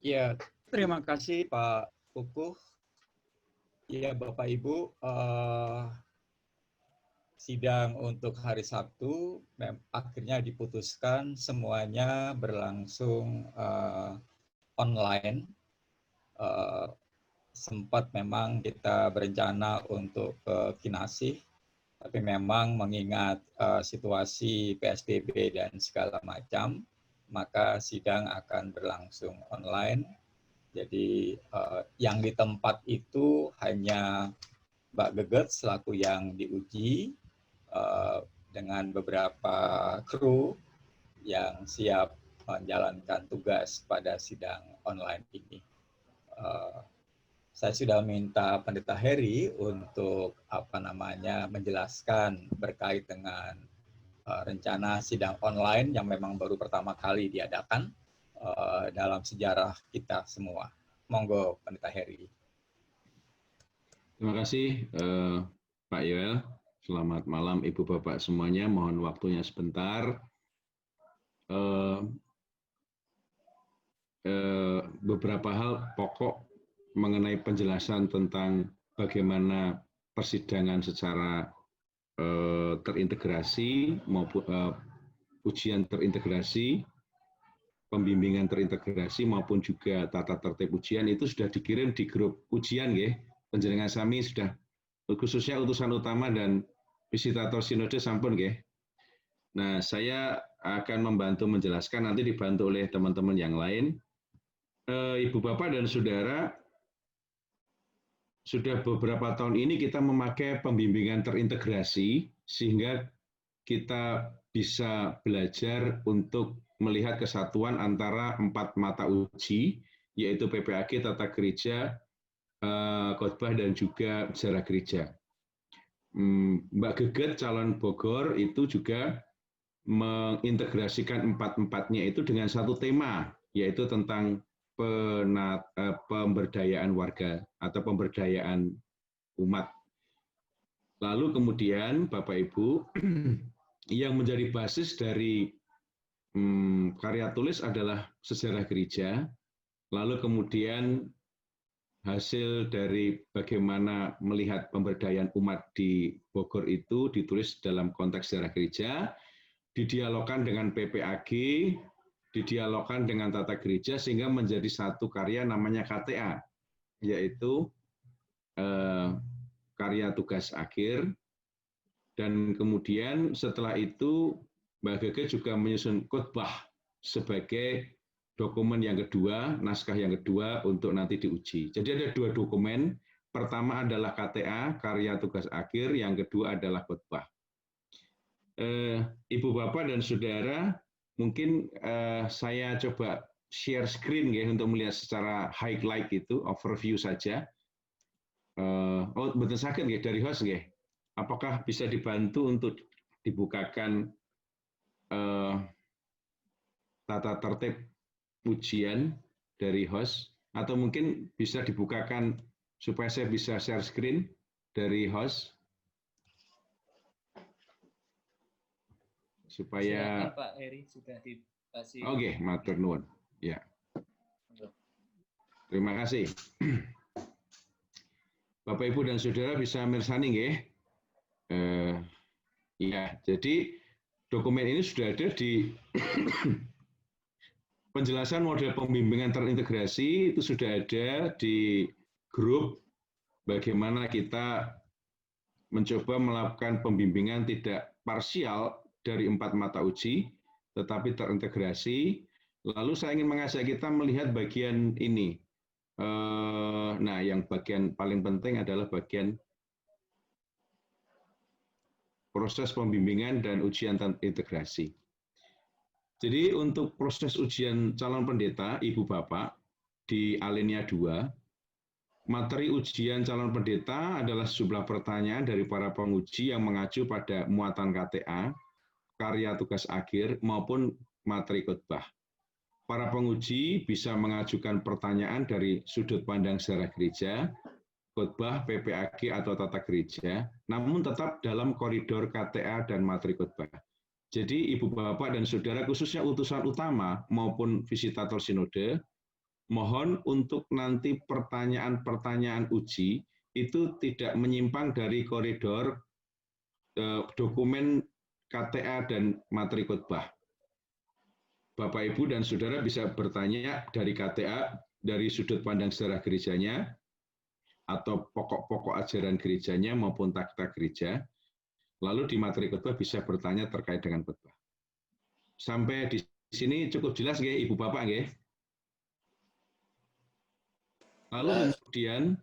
Ya, terima kasih Pak Kukuh. Ya, Bapak Ibu, sidang untuk hari Sabtu akhirnya diputuskan semuanya berlangsung online. Sempat memang kita berencana untuk ke Kinasih, tapi memang mengingat situasi PSBB dan segala macam, maka sidang akan berlangsung online. Jadi yang di tempat itu hanya Mbak Geget selaku yang diuji dengan beberapa kru yang siap menjalankan tugas pada sidang online ini. Saya sudah minta Pendeta Heri untuk menjelaskan berkait dengan rencana sidang online yang memang baru pertama kali diadakan dalam sejarah kita semua. Monggo Pendeta Heri. Terima kasih Pak Yoel. Selamat malam Ibu Bapak semuanya. Mohon waktunya sebentar. Beberapa hal pokok mengenai penjelasan tentang bagaimana persidangan secara terintegrasi maupun ujian terintegrasi, pembimbingan terintegrasi maupun juga tata tertib ujian itu sudah dikirim di grup ujian ya. Panjenengan sami sudah, khususnya utusan utama dan visitator sinode sampun ya. Nah, saya akan membantu menjelaskan, nanti dibantu oleh teman-teman yang lain. Ibu Bapak dan Saudara, sudah beberapa tahun ini kita memakai pembimbingan terintegrasi sehingga kita bisa belajar untuk melihat kesatuan antara 4 mata uji, yaitu PPAG, Tata Gereja, Khotbah, dan juga Sejarah Gereja. Mbak Geget, calon Bogor, itu juga mengintegrasikan 4-4-nya itu dengan satu tema, yaitu tentang pemberdayaan warga atau pemberdayaan umat. Lalu kemudian Bapak Ibu, yang menjadi basis dari karya tulis adalah sejarah gereja, lalu kemudian hasil dari bagaimana melihat pemberdayaan umat di Bogor itu ditulis dalam konteks sejarah gereja, didialogkan dengan PPAG, didialogkan dengan tata gereja sehingga menjadi satu karya namanya KTA, yaitu karya tugas akhir. Dan kemudian setelah itu Mbak Gege juga menyusun khotbah sebagai dokumen yang kedua, naskah yang kedua untuk nanti diuji. Jadi ada 2 dokumen, pertama adalah KTA, karya tugas akhir, yang kedua adalah khotbah. Ibu Bapak dan Saudara, mungkin saya coba share screen ya untuk melihat secara highlight itu, overview saja. Oh, betul sakit ya dari host ya. Apakah bisa dibantu untuk dibukakan tata tertib ujian dari host, atau mungkin bisa dibukakan supaya saya bisa share screen dari host supaya. Silakan Pak Heri, sudah dikasih. Oke, matur nuwun. Ya. Terima kasih. Bapak Ibu dan Saudara bisa mirsani nggih? Ya, jadi dokumen ini sudah ada di penjelasan model pembimbingan terintegrasi, itu sudah ada di grup bagaimana kita mencoba melakukan pembimbingan tidak parsial dari 4 mata uji, tetapi terintegrasi. Lalu saya ingin mengajak kita melihat bagian ini. Nah, yang bagian paling penting adalah bagian proses pembimbingan dan ujian integrasi. Jadi untuk proses ujian calon pendeta, Ibu Bapak, di alinea 2, materi ujian calon pendeta adalah sejumlah pertanyaan dari para penguji yang mengacu pada muatan KTA, karya tugas akhir, maupun materi khotbah. Para penguji bisa mengajukan pertanyaan dari sudut pandang sejarah gereja, khotbah, PPAG, atau tata gereja, namun tetap dalam koridor KTA dan materi khotbah. Jadi Ibu Bapak dan Saudara, khususnya utusan utama maupun visitator sinode, mohon untuk nanti pertanyaan-pertanyaan uji itu tidak menyimpang dari koridor dokumen KTA dan materi khotbah. Bapak, Ibu, dan Saudara bisa bertanya dari KTA, dari sudut pandang sejarah gerejanya, atau pokok-pokok ajaran gerejanya maupun tata gereja, lalu di materi khotbah bisa bertanya terkait dengan khotbah. Sampai di sini cukup jelas nggih, Ibu Bapak nggih? Lalu kemudian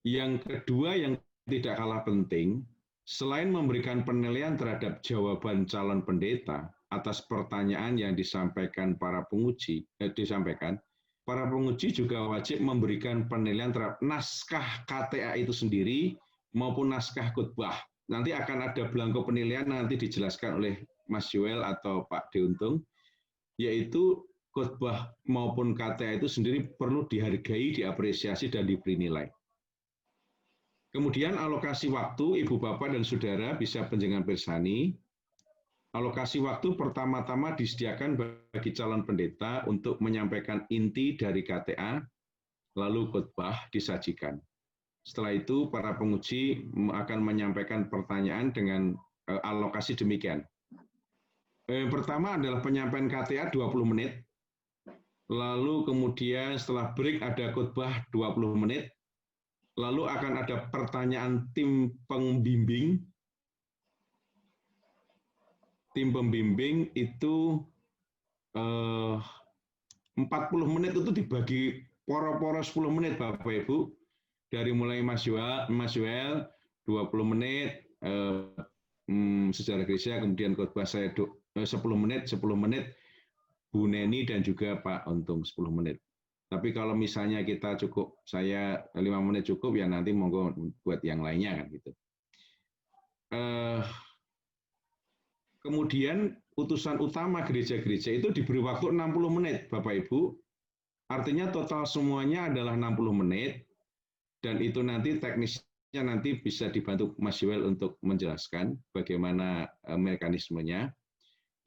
yang kedua yang tidak kalah penting, selain memberikan penilaian terhadap jawaban calon pendeta atas pertanyaan yang disampaikan para penguji, para penguji juga wajib memberikan penilaian terhadap naskah KTA itu sendiri maupun naskah khotbah. Nanti akan ada belangko penilaian, nanti dijelaskan oleh Mas Joel atau Pak Deuntung, yaitu khotbah maupun KTA itu sendiri perlu dihargai, diapresiasi, dan diberi nilai. Kemudian alokasi waktu, Ibu, Bapak, dan Saudara bisa panjenengan pirsani. Alokasi waktu pertama-tama disediakan bagi calon pendeta untuk menyampaikan inti dari KTA, lalu khotbah disajikan. Setelah itu para penguji akan menyampaikan pertanyaan dengan alokasi demikian. Yang pertama adalah penyampaian KTA 20 menit, lalu kemudian setelah break ada khotbah 20 menit, lalu akan ada pertanyaan tim pembimbing. Tim pembimbing itu 40 menit itu dibagi poro-poro 10 menit Bapak Ibu. Dari mulai Mas Joel 20 menit, sejarah gereja, kemudian khotbah saya 10 menit, Bu Neni dan juga Pak Untung 10 menit. Tapi kalau misalnya kita cukup, saya 5 menit cukup, ya nanti monggo buat yang lainnya kan gitu. Kemudian utusan utama gereja-gereja itu diberi waktu 60 menit, Bapak Ibu. Artinya total semuanya adalah 60 menit, dan itu nanti teknisnya nanti bisa dibantu Mas Joel untuk menjelaskan bagaimana mekanismenya.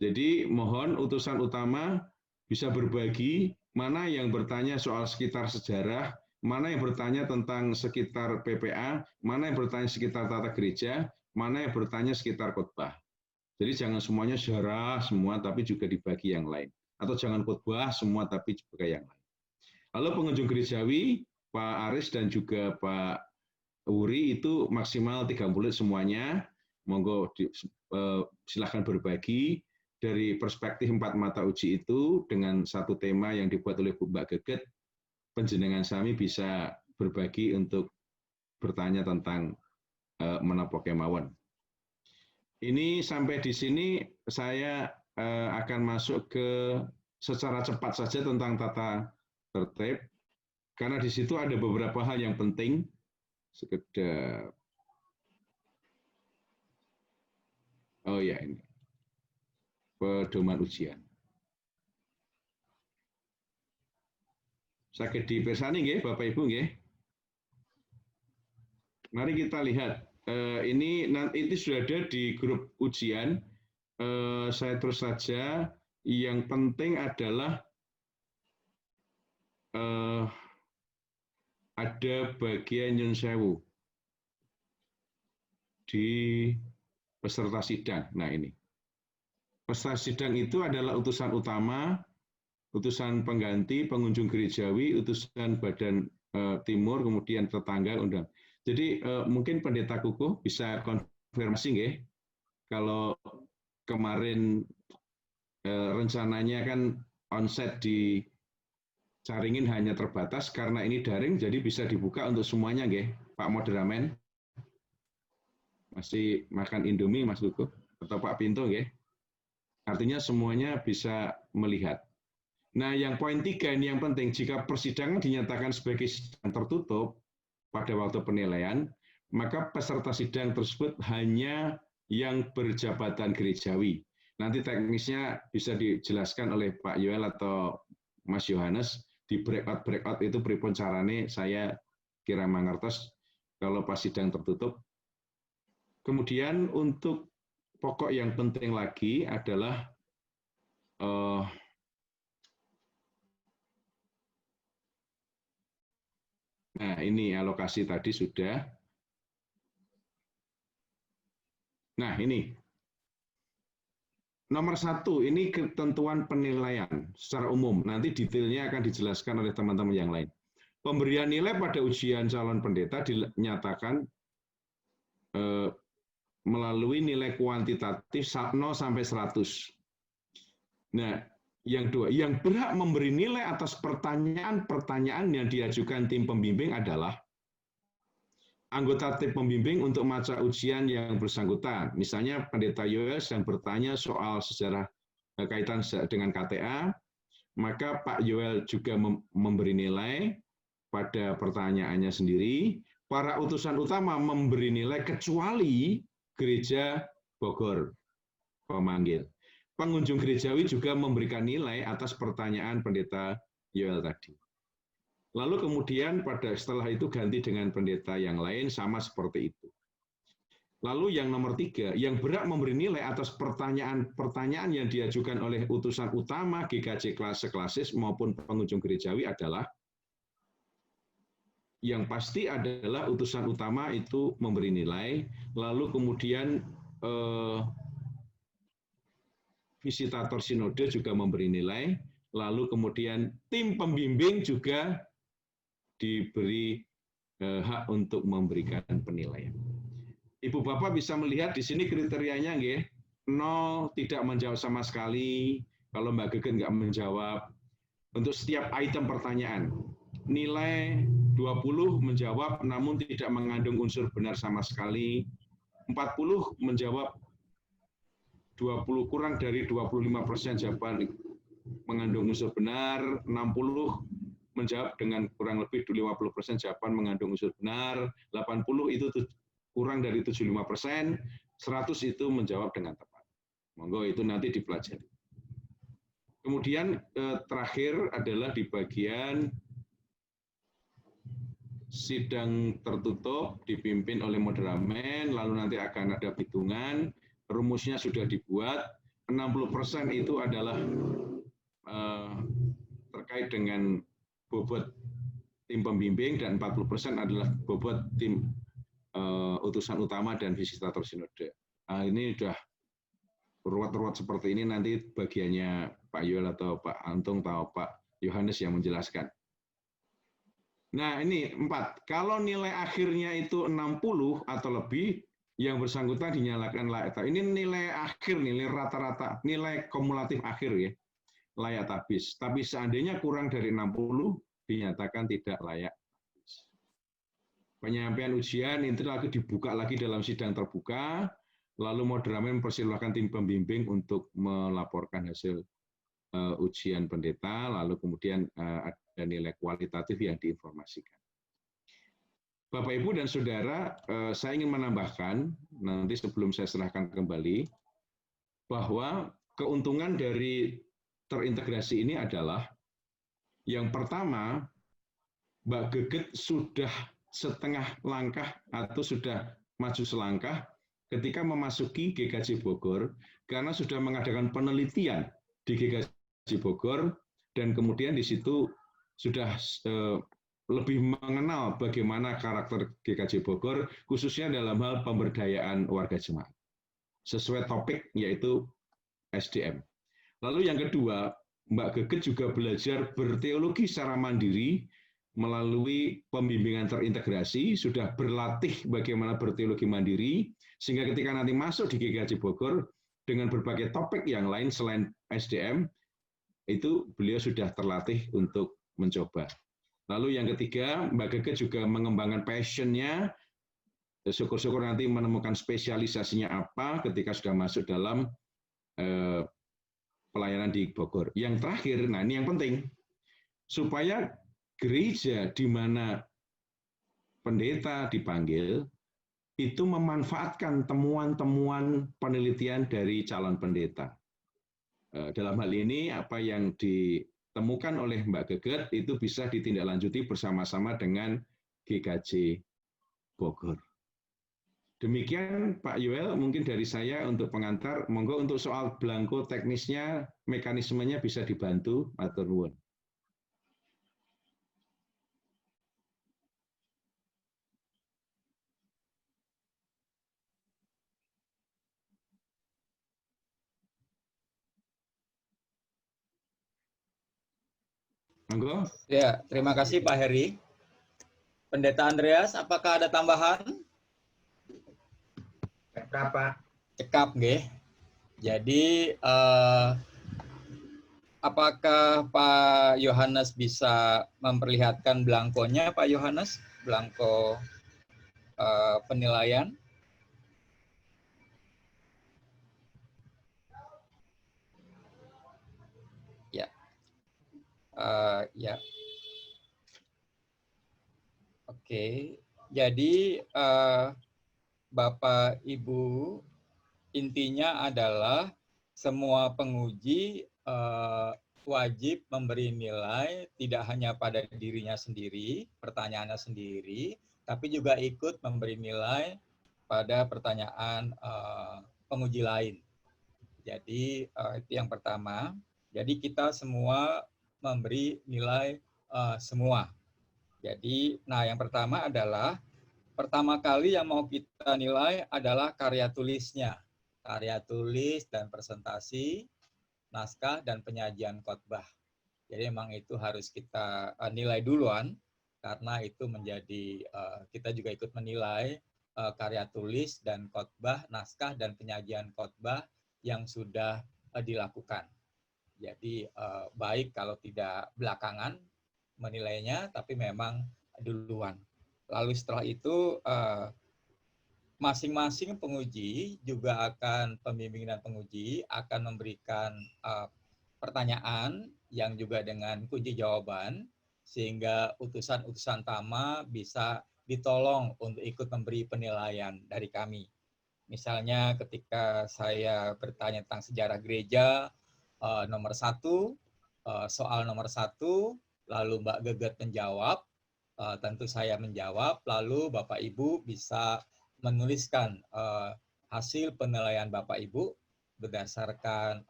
Jadi mohon utusan utama bisa berbagi, mana yang bertanya soal sekitar sejarah, mana yang bertanya tentang sekitar PPA, mana yang bertanya sekitar tata gereja, mana yang bertanya sekitar khotbah. Jadi jangan semuanya sejarah semua, tapi juga dibagi yang lain. Atau jangan khotbah semua, tapi juga yang lain. Lalu pengunjung gerejawi, Pak Aris dan juga Pak Uri itu maksimal 30 menit semuanya. Monggo silahkan berbagi dari perspektif 4 mata uji itu dengan satu tema yang dibuat oleh Mbak Geget. Panjenengan sami bisa berbagi untuk bertanya tentang menapa kemawon. Ini sampai di sini saya akan masuk ke secara cepat saja tentang tata tertib, karena di situ ada beberapa hal yang penting. Sekedar, oh ya ini, pedoman ujian. Sakit dipirsani nggih, Bapak Ibu nggih. Mari kita lihat. Ini nanti sudah ada di grup ujian. Saya terus saja. Yang penting adalah ada bagian nyun sewu di peserta sidang. Nah ini. Peserta sidang itu adalah utusan utama, utusan pengganti, pengunjung gerejawi, utusan badan timur, kemudian tetangga, undang. Jadi mungkin Pendeta Kukuh bisa konfirmasi nggih, kalau kemarin rencananya kan onset di Caringin hanya terbatas, karena ini daring jadi bisa dibuka untuk semuanya nggih, Pak Moderamen. Masih makan Indomie Mas Kukuh atau Pak Pinto nggih. Artinya semuanya bisa melihat. Nah, yang poin 3 ini yang penting, jika persidangan dinyatakan sebagai sidang tertutup pada waktu penilaian, maka peserta sidang tersebut hanya yang berjabatan gerejawi. Nanti teknisnya bisa dijelaskan oleh Pak Yoel atau Mas Yohanes di breakout itu pripun carane, saya kira mangertos kalau pas sidang tertutup. Kemudian untuk pokok yang penting lagi adalah Nah, ini alokasi tadi sudah. Nah, ini. Nomor 1, ini ketentuan penilaian secara umum. Nanti detailnya akan dijelaskan oleh teman-teman yang lain. Pemberian nilai pada ujian calon pendeta dinyatakan melalui nilai kuantitatif 0 sampai 100. Nah, yang kedua, yang berhak memberi nilai atas pertanyaan-pertanyaan yang diajukan tim pembimbing adalah anggota tim pembimbing untuk masa ujian yang bersangkutan. Misalnya pendeta Yoel yang bertanya soal sejarah kaitan dengan KTA, maka Pak Yoel juga memberi nilai pada pertanyaannya sendiri. Para utusan utama memberi nilai kecuali gereja Bogor pemanggil. Pengunjung gerejawi juga memberikan nilai atas pertanyaan pendeta Yoel tadi. Lalu kemudian setelah itu ganti dengan pendeta yang lain sama seperti itu. Lalu yang nomor 3, yang berhak memberi nilai atas pertanyaan-pertanyaan yang diajukan oleh utusan utama GKJ klasis maupun pengunjung gerejawi adalah yang pasti adalah utusan utama itu memberi nilai, lalu kemudian visitator sinode juga memberi nilai, lalu kemudian tim pembimbing juga diberi hak untuk memberikan penilaian. Ibu Bapak bisa melihat di sini kriterianya, nggih. 0 tidak menjawab sama sekali, kalau Mbak Gegen nggak menjawab. Untuk setiap item pertanyaan, nilai 20 menjawab namun tidak mengandung unsur benar sama sekali, 40 menjawab 20 kurang dari 25% jawaban mengandung unsur benar, 60 menjawab dengan kurang lebih 50% jawaban mengandung unsur benar, 80 itu kurang dari 75%, 100 itu menjawab dengan tepat. Monggo itu nanti dipelajari. Kemudian terakhir adalah di bagian sidang tertutup dipimpin oleh moderamen, lalu nanti akan ada hitungan, rumusnya sudah dibuat, 60% itu adalah terkait dengan bobot tim pembimbing dan 40% adalah bobot tim utusan utama dan visitator sinode. Ini sudah ruwet-ruwet seperti ini, nanti bagiannya Pak Yoel atau Pak Antung atau Pak Yohanes yang menjelaskan. Nah ini 4, kalau nilai akhirnya itu 60 atau lebih, yang bersangkutan dinyalakan layak. Ini nilai akhir, nilai rata-rata, nilai kumulatif akhir ya, layak tabis. Tapi seandainya kurang dari 60, dinyatakan tidak layak. Penyampaian ujian itu lagi dibuka lagi dalam sidang terbuka, lalu moderamen mempersilahkan tim pembimbing untuk melaporkan hasil ujian pendeta, lalu kemudian ada nilai kualitatif yang diinformasikan. Bapak, Ibu, dan Saudara, saya ingin menambahkan, nanti sebelum saya serahkan kembali, bahwa keuntungan dari terintegrasi ini adalah, yang pertama, Mbak Geget sudah setengah langkah atau sudah maju selangkah ketika memasuki GKJ Bogor, karena sudah mengadakan penelitian di GKJ Bogor, dan kemudian di situ sudah lebih mengenal bagaimana karakter GKJ Bogor, khususnya dalam hal pemberdayaan warga jemaat, sesuai topik yaitu SDM. Lalu yang kedua, Mbak Geget juga belajar berteologi secara mandiri melalui pembimbingan terintegrasi, sudah berlatih bagaimana berteologi mandiri, sehingga ketika nanti masuk di GKJ Bogor, dengan berbagai topik yang lain selain SDM, itu beliau sudah terlatih untuk mencoba. Lalu yang ketiga, Mbak Geget juga mengembangkan passion-nya, syukur-syukur nanti menemukan spesialisasinya apa ketika sudah masuk dalam pelayanan di Bogor. Yang terakhir, nah ini yang penting, supaya gereja di mana pendeta dipanggil itu memanfaatkan temuan-temuan penelitian dari calon pendeta. Dalam hal ini apa yang ditemukan oleh Mbak Geget itu bisa ditindaklanjuti bersama-sama dengan GKJ Bogor. Demikian Pak Yoel, mungkin dari saya untuk pengantar. Monggo untuk soal belangko teknisnya, mekanismenya bisa dibantu, matur nuwun. Monggo. Ya, terima kasih Pak Heri. Pendeta Andreas, apakah ada tambahan? Cekap, Pak. Cekap, nggih. Jadi, apakah Pak Yohanes bisa memperlihatkan belangkonya, Pak Yohanes? Belangko penilaian? Ya. Ya. Oke. Jadi, Bapak Ibu, intinya adalah semua penguji wajib memberi nilai tidak hanya pada dirinya sendiri, pertanyaannya sendiri, tapi juga ikut memberi nilai pada pertanyaan penguji lain. Jadi itu yang pertama. Jadi kita semua memberi nilai semua. Jadi, nah yang pertama adalah pertama kali yang mau kita nilai adalah karya tulisnya. Karya tulis dan presentasi, naskah, dan penyajian khotbah. Jadi memang itu harus kita nilai duluan, karena itu menjadi, kita juga ikut menilai karya tulis dan khotbah, naskah, dan penyajian khotbah yang sudah dilakukan. Jadi baik kalau tidak belakangan menilainya, tapi memang duluan. Lalu setelah itu masing-masing penguji juga akan, pembimbing dan penguji akan memberikan pertanyaan yang juga dengan kunci jawaban, sehingga utusan-utusan Tama bisa ditolong untuk ikut memberi penilaian dari kami. Misalnya ketika saya bertanya tentang sejarah gereja, nomor 1, soal nomor 1, lalu Mbak Geget menjawab, tentu saya menjawab, lalu Bapak Ibu bisa menuliskan hasil penilaian Bapak Ibu berdasarkan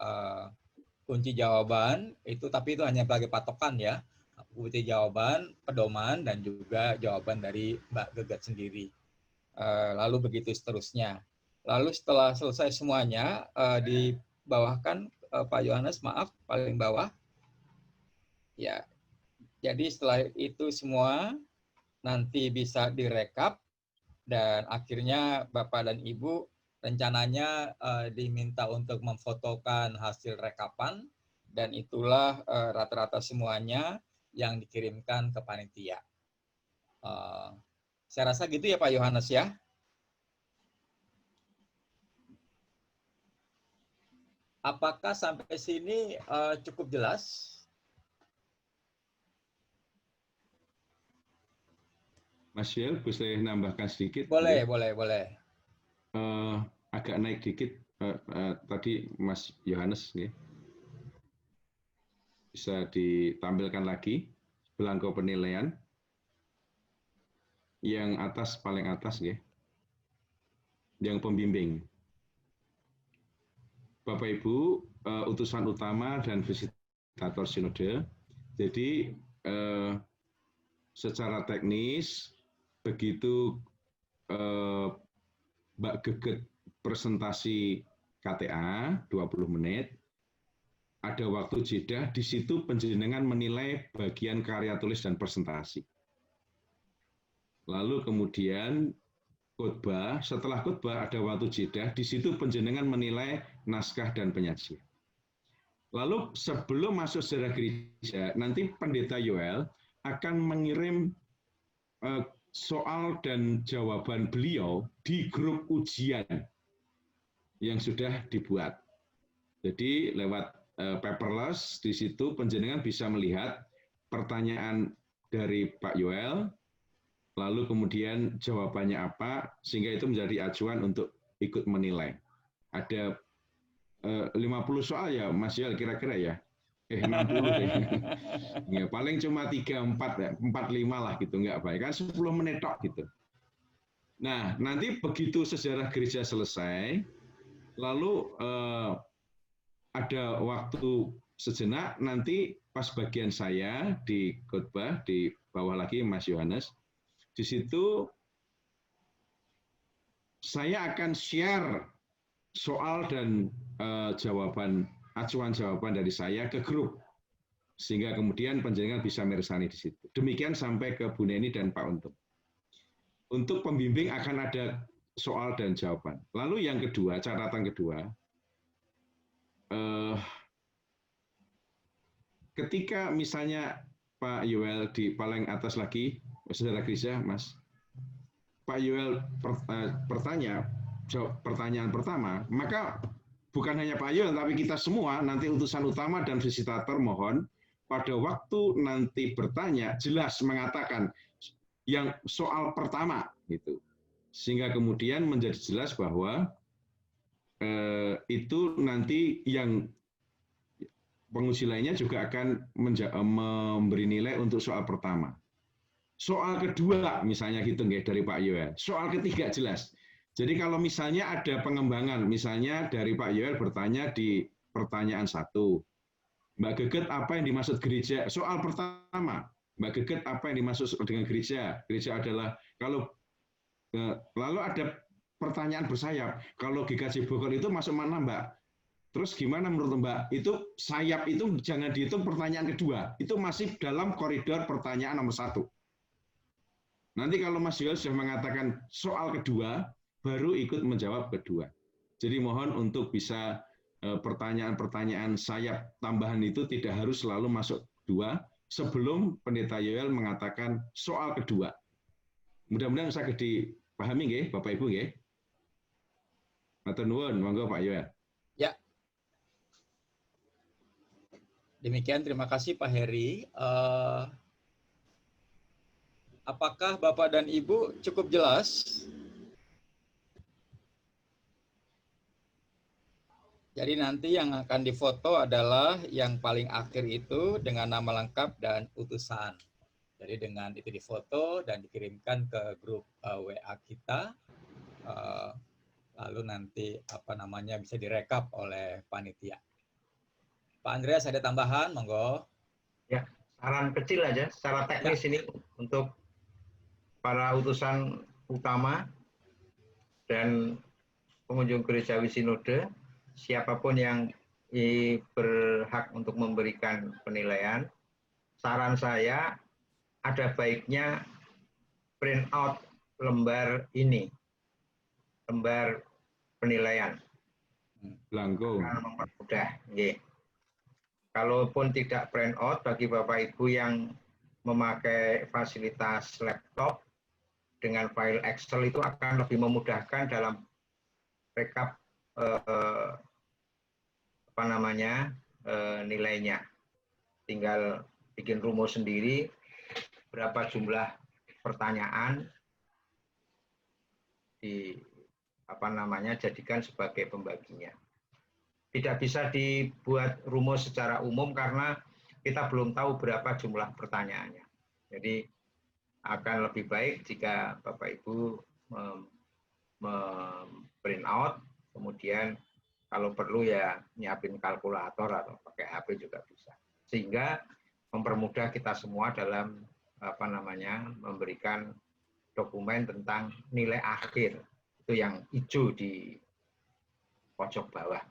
kunci jawaban itu, tapi itu hanya sebagai patokan ya, kunci jawaban, pedoman, dan juga jawaban dari Mbak Geget sendiri. Lalu begitu seterusnya. Lalu setelah selesai semuanya, dibawahkan Pak Yohanes, maaf, paling bawah. Ya, jadi setelah itu semua nanti bisa direkap, dan akhirnya Bapak dan Ibu rencananya diminta untuk memfotokan hasil rekapan, dan itulah rata-rata semuanya yang dikirimkan ke panitia. Saya rasa gitu ya Pak Yohanes ya. Apakah sampai sini cukup jelas? Mas Yel, bisa nambahkan sedikit? Boleh, ya? boleh. Agak naik dikit tadi Mas Yohanes, ya. Bisa ditampilkan lagi belangko penilaian yang atas, paling atas, ya. Yang pembimbing. Bapak Ibu, utusan utama dan visitator sinode. Jadi secara teknis begitu Mbak Geget presentasi KTA 20 menit, ada waktu jeda, di situ panjenengan menilai bagian karya tulis dan presentasi. Lalu kemudian khotbah, setelah khotbah ada waktu jeda, di situ panjenengan menilai naskah dan penyajian. Lalu sebelum masuk sejarah gereja, nanti Pendeta Yoel akan mengirim soal dan jawaban beliau di grup ujian yang sudah dibuat. Jadi lewat paperless, di situ panjenengan bisa melihat pertanyaan dari Pak Yoel, lalu kemudian jawabannya apa, sehingga itu menjadi acuan untuk ikut menilai. Ada 50 soal ya Mas Yoel kira-kira ya? 60 deh. Ya, paling cuma 3-4 ya, 4-5 lah gitu, nggak baik. Kan 10 menit tok gitu. Nah, nanti begitu sejarah gereja selesai, lalu ada waktu sejenak, nanti pas bagian saya di khotbah, di bawah lagi Mas Yohanes, di situ saya akan share soal dan jawaban, acuan jawaban dari saya ke grup. Sehingga kemudian panjenengan bisa mirsani di situ. Demikian sampai ke Bu Neni dan Pak Untung. Untuk pembimbing akan ada soal dan jawaban. Lalu yang kedua, catatan kedua, ketika misalnya Pak Yoel di paling atas lagi, Saudara Grisha, Mas, Pak Yoel pertanyaan pertama, maka bukan hanya Pak Yoel, tapi kita semua, nanti utusan utama dan visitator mohon, pada waktu nanti bertanya, jelas mengatakan yang soal pertama, gitu. Sehingga kemudian menjadi jelas bahwa itu nanti yang penguji lainnya juga akan memberi nilai untuk soal pertama. Soal kedua, misalnya hitung ya dari Pak Yoel. Soal ketiga jelas. Jadi kalau misalnya ada pengembangan, misalnya dari Pak Yoel bertanya di pertanyaan 1, Mbak Geget apa yang dimaksud gereja? Soal pertama, Mbak Geget apa yang dimaksud dengan gereja? Gereja adalah kalau lalu ada pertanyaan bersayap. Kalau GKJ Bogor itu masuk mana, Mbak? Terus gimana menurut Mbak? Itu sayap itu jangan dihitung pertanyaan kedua. Itu masih dalam koridor pertanyaan nomor 1. Nanti kalau Mas Yoel sudah mengatakan soal kedua, baru ikut menjawab kedua. Jadi mohon untuk bisa pertanyaan-pertanyaan sayap tambahan itu tidak harus selalu masuk dua sebelum Pendeta Yoel mengatakan soal kedua. Mudah-mudahan bisa dipahami nggih, Bapak Ibu nggih. Matur nuwun, monggo Pak Yoel. Ya. Demikian, terima kasih Pak Heri. Apakah Bapak dan Ibu cukup jelas? Jadi nanti yang akan difoto adalah yang paling akhir itu dengan nama lengkap dan utusan. Jadi dengan itu difoto dan dikirimkan ke grup WA kita. Lalu nanti bisa direkap oleh panitia. Pak Andreas ada tambahan, monggo. Ya, saran kecil aja, secara teknis ya. Ini untuk para utusan utama dan pengunjung gerejawi sinode, siapapun yang berhak untuk memberikan penilaian, saran saya ada baiknya print out lembar ini, lembar penilaian. Blanko. Mempermudah. Kalaupun tidak print out, bagi Bapak Ibu yang memakai fasilitas laptop dengan file Excel itu akan lebih memudahkan dalam rekap nilainya. Tinggal bikin rumus sendiri berapa jumlah pertanyaan jadikan sebagai pembaginya. Tidak bisa dibuat rumus secara umum karena kita belum tahu berapa jumlah pertanyaannya. Jadi akan lebih baik jika Bapak Ibu print out, kemudian kalau perlu ya nyiapin kalkulator atau pakai HP juga bisa. Sehingga mempermudah kita semua dalam memberikan dokumen tentang nilai akhir. Itu yang hijau di pojok bawah.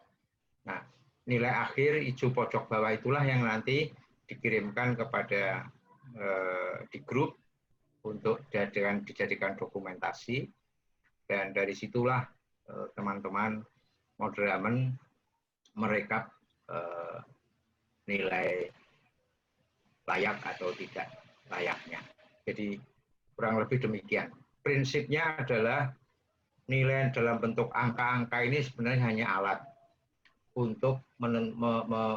Nah, nilai akhir hijau pojok bawah itulah yang nanti dikirimkan kepada di grup untuk dijadikan dokumentasi, dan dari situlah teman-teman moderamen merekap nilai layak atau tidak layaknya. Jadi kurang lebih demikian. Prinsipnya adalah nilai dalam bentuk angka-angka ini sebenarnya hanya alat untuk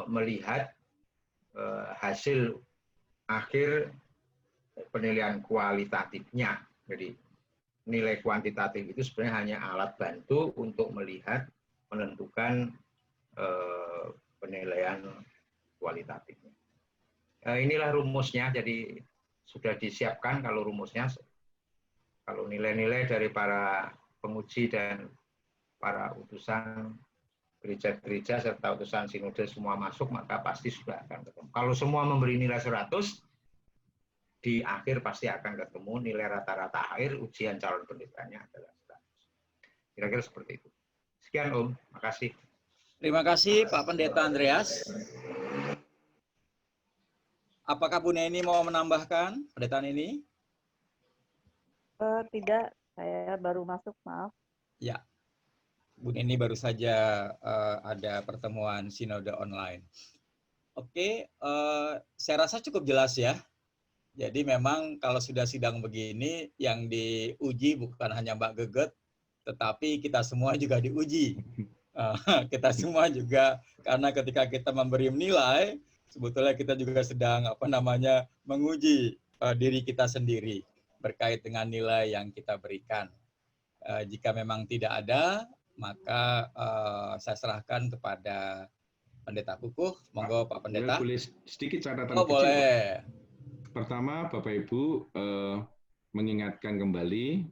melihat hasil akhir penilaian kualitatifnya. Jadi nilai kuantitatif itu sebenarnya hanya alat bantu untuk melihat, menentukan penilaian kualitatifnya. Inilah rumusnya, jadi sudah disiapkan kalau rumusnya. Kalau nilai-nilai dari para penguji dan para utusan gereja-gereja serta utusan sinode semua masuk, maka pasti sudah akan ketemu. Kalau semua memberi nilai 100, di akhir pasti akan ketemu nilai rata-rata akhir ujian calon pendetanya adalah 100. Kira-kira seperti itu. Sekian Om, makasih. Terima kasih Pak Pendeta Andreas. Apakah Bu Neni mau menambahkan pendataan ini? Tidak, saya baru masuk, maaf. Ya, Bu Neni baru saja ada pertemuan sinode online. Oke, saya rasa cukup jelas ya. Jadi memang kalau sudah sidang begini, yang diuji bukan hanya Mbak Geget, tetapi kita semua juga diuji. Kita semua juga, karena ketika kita memberi nilai, sebetulnya kita juga sedang menguji diri kita sendiri berkait dengan nilai yang kita berikan. Jika memang tidak ada, maka saya serahkan kepada Pendeta Kukuh. Monggo Pak Pendeta. Boleh sedikit catatan kecil. Boleh. Pak. Pertama, Bapak Ibu mengingatkan kembali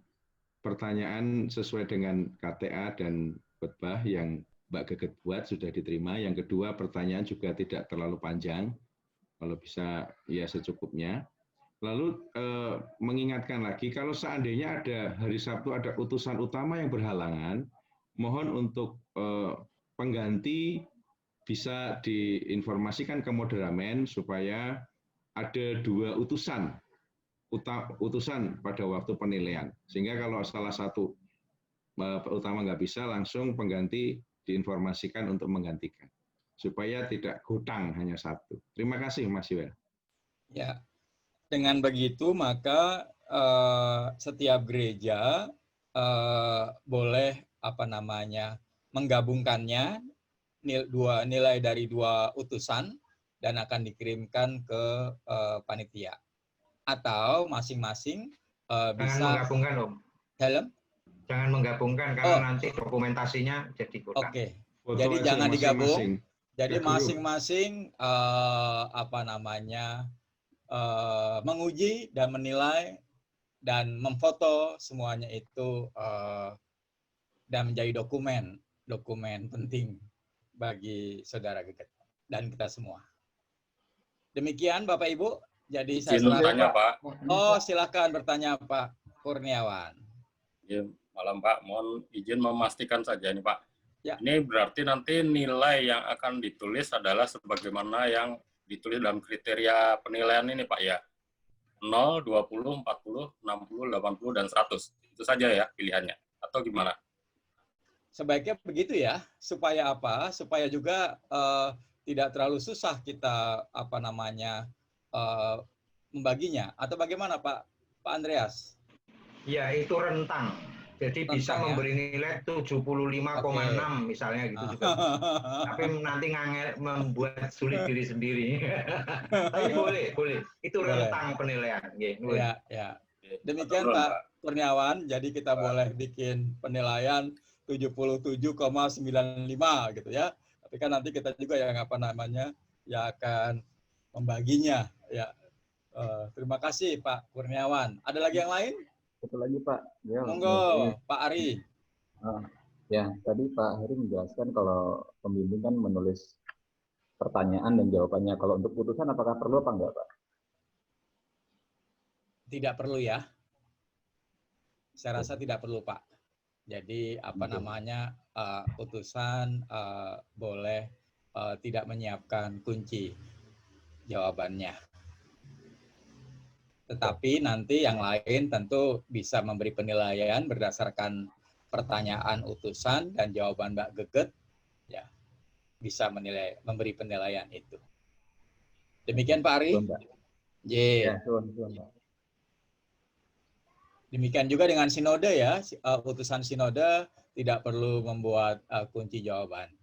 pertanyaan sesuai dengan KTA dan khotbah yang Mbak Geget buat sudah diterima. Yang kedua, pertanyaan juga tidak terlalu panjang, kalau bisa ya secukupnya. Lalu mengingatkan lagi, kalau seandainya ada hari Sabtu ada utusan utama yang berhalangan, mohon untuk pengganti bisa diinformasikan ke moderamen supaya ada 2 utusan pada waktu penilaian. Sehingga kalau salah satu utama nggak bisa, langsung pengganti diinformasikan untuk menggantikan. Supaya tidak hutang hanya 1. Terima kasih Mas Yuel. Ya, dengan begitu maka setiap gereja boleh menggabungkannya nilai dari 2 utusan dan akan dikirimkan ke panitia. Atau masing-masing bisa menggabungkan, Om. Dalam? Jangan menggabungkan karena nanti dokumentasinya jadi kurang. Oke. Jadi jangan digabung. Jadi masing-masing menguji dan menilai dan memfoto semuanya itu dan menjadi dokumen penting bagi saudara Geget dan kita semua. Demikian Bapak Ibu. Jadi saya bertanya, Pak. Oh, silakan bertanya Pak Kurniawan. Ya, malam Pak. Mohon izin memastikan saja ini Pak. Ya. Ini berarti nanti nilai yang akan ditulis adalah sebagaimana yang ditulis dalam kriteria penilaian ini Pak ya. 0, 20, 40, 60, 80, dan 100. Itu saja ya pilihannya. Atau gimana? Sebaiknya begitu ya. Supaya apa? Supaya juga tidak terlalu susah kita membaginya. Atau bagaimana Pak Andreas? Ya, itu rentang. Jadi bisa memberi nilai 75,6 misalnya gitu juga. Tapi nanti membuat sulit diri sendiri. Tapi boleh. Itu rentang penilaian. Ya. Demikian Pak Kurniawan. Jadi kita boleh bikin penilaian 77,95 gitu ya. Tapi kan nanti kita juga yang ya akan membaginya ya. Terima kasih Pak Kurniawan. Ada lagi yang lain? Satu lagi Pak. Ya, monggo Pak Ari. Ya, tadi Pak Heri menjelaskan kalau pembimbing kan menulis pertanyaan dan jawabannya. Kalau untuk putusan apakah perlu apa enggak Pak? Tidak perlu ya. Saya rasa tidak perlu Pak. Jadi putusan boleh tidak menyiapkan kunci jawabannya. Tetapi nanti yang lain tentu bisa memberi penilaian berdasarkan pertanyaan utusan dan jawaban Mbak Geget, ya bisa memberi penilaian itu. Demikian Pak Ari. Ya, Demikian juga dengan sinode ya, utusan sinode tidak perlu membuat kunci jawaban.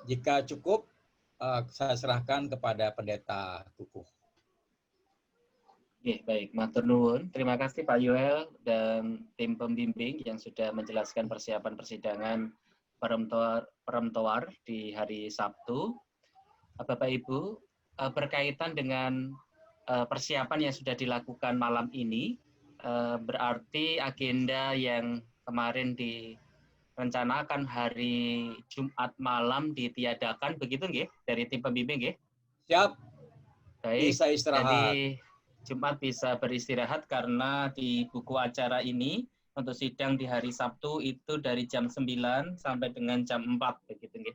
Jika cukup, saya serahkan kepada Pendeta Kukuh. Oke, baik. Matur nuwun. Terima kasih Pak Yuel dan tim pembimbing yang sudah menjelaskan persiapan persidangan peremtoar di hari Sabtu. Bapak Ibu, berkaitan dengan persiapan yang sudah dilakukan malam ini, berarti agenda yang kemarin direncanakan hari Jumat malam ditiadakan, begitu nggih, dari tim pembimbing nggih? Siap. Baik. Bisa istirahat. Jadi Jumat bisa beristirahat karena di buku acara ini Untuk sidang di hari Sabtu itu dari jam 9 sampai dengan jam 4 begitu nggih.